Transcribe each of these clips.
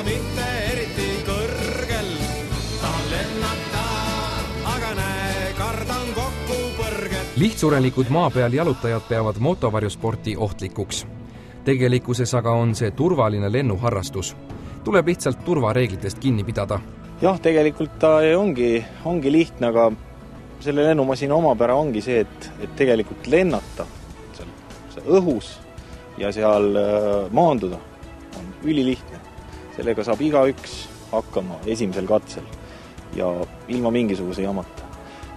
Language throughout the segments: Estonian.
mitte eriti kõrgel. Tahan lennata, aga näe, kardan kokku põrget. Lihtsurelikud maa peal jalutajad peavad motovarjusporti ohtlikuks. Tegelikkuses aga on see turvaline lennuharrastus. Tuleb lihtsalt turvareeglitest kinni pidada. Jah, tegelikult ta ongi lihtne, aga selle lennumasina omapära ongi see, et tegelikult lennata seal õhus ja seal maanduda on ülilihtne. Sellega saab igaüks hakkama esimesel katsel ja ilma mingisuguse jamata.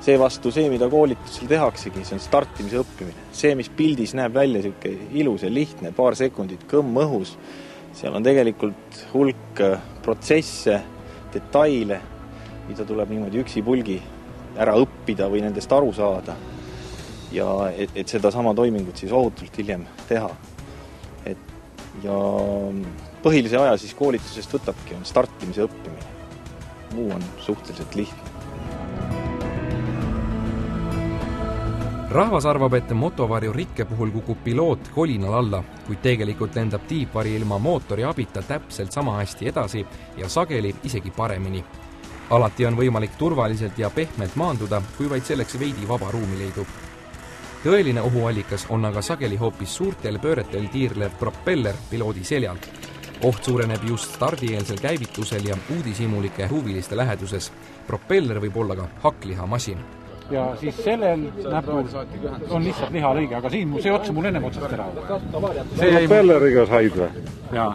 Seevastu see, mida koolitusel tehaksegi, see on startimise õppimine. See, mis pildis näeb välja selline ilus ja lihtne, paar sekundit kõmm õhus, seal on tegelikult hulk protsesse, detaile, mida tuleb niimoodi üksipulgi ära õppida või nendest aru saada ja et seda sama toimingut siis ohutult hiljem teha. Ja põhilise aja siis koolitusest võtabki on startimise õppimine. Muu on suhteliselt lihtne. Rahvas arvab, et motovarju rikke puhul kukub piloot kolinal alla, kuid tegelikult lendab tiipvari ilma mootori abita täpselt sama hästi edasi ja sageli isegi paremini. Alati on võimalik turvaliselt ja pehmelt maanduda, kui vaid selleks veidi vaba ruumi leidub. Tõeline ohuallikas on aga sageli hoopis suurtel pööretel tiirlev propeller piloodi seljal. Oht suureneb just stardieelsel käivitusel ja uudishimulike huviliste läheduses. Propeller võib olla ka hakklihamasin. Ja siis sellel näpul on lihtsalt lihalõige, aga siin see otsa mul ennem otsast ära. See propelleriga said või? Jaa,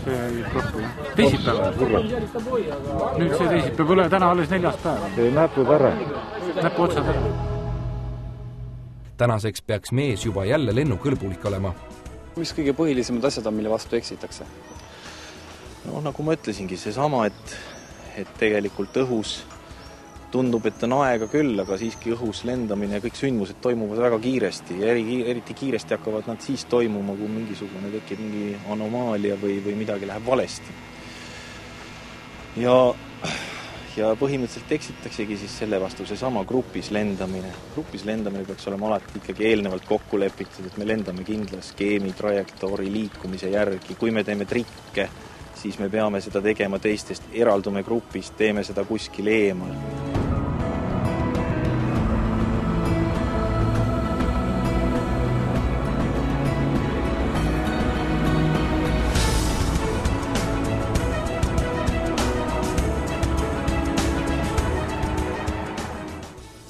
see jäi proppu. Teisipäev. Nüüd see teisipäev üle, täna alles 4. päev. See näpud ära. Näpu otsad ära. Tänaseks peaks mees juba jälle lennukõlbulik olema. Mis kõige põhilisemad asjad on, mille vastu eksitakse? No nagu ma ütlesingi, see sama, et tegelikult õhus tundub, et on aega küll, aga siiski õhus lendamine ja kõik sündmused toimuvad väga kiiresti ja eriti kiiresti hakkavad nad siis toimuma, kui mingisugune tekib mingi anomaalia või midagi läheb valesti. Ja põhimõtteliselt eksitaksegi siis selle vastu see sama grupis lendamine. Grupis lendamine peaks olema alati ikkagi eelnevalt kokku lepitud, et me lendame kindla skeemi, trajektoori, liikumise järgi. Kui me teeme trikke, siis me peame seda tegema teistest, eraldume grupist, teeme seda kuskil eemal.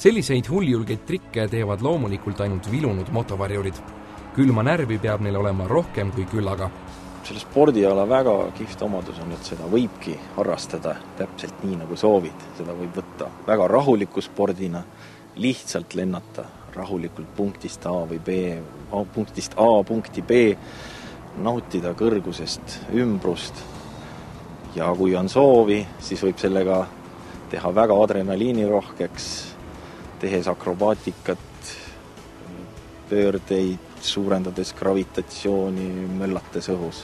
Selliseid hulljulgeid trikke teevad loomulikult ainult vilunud motovarjurid. Külma närvi peab neil olema rohkem kui küllaga. Selle spordiala väga kihvt omadus on, et seda võibki harrastada täpselt nii, nagu soovid. Seda võib võtta väga rahuliku spordina, lihtsalt lennata rahulikult punktist A või B, punktist A punkti B, nautida kõrgusest ümbrust. Ja kui on soovi, siis võib sellega teha väga adrenaliinirohkeks, tehes akrobaatikat, pöördeid, suurendades gravitatsiooni, möllates õhus.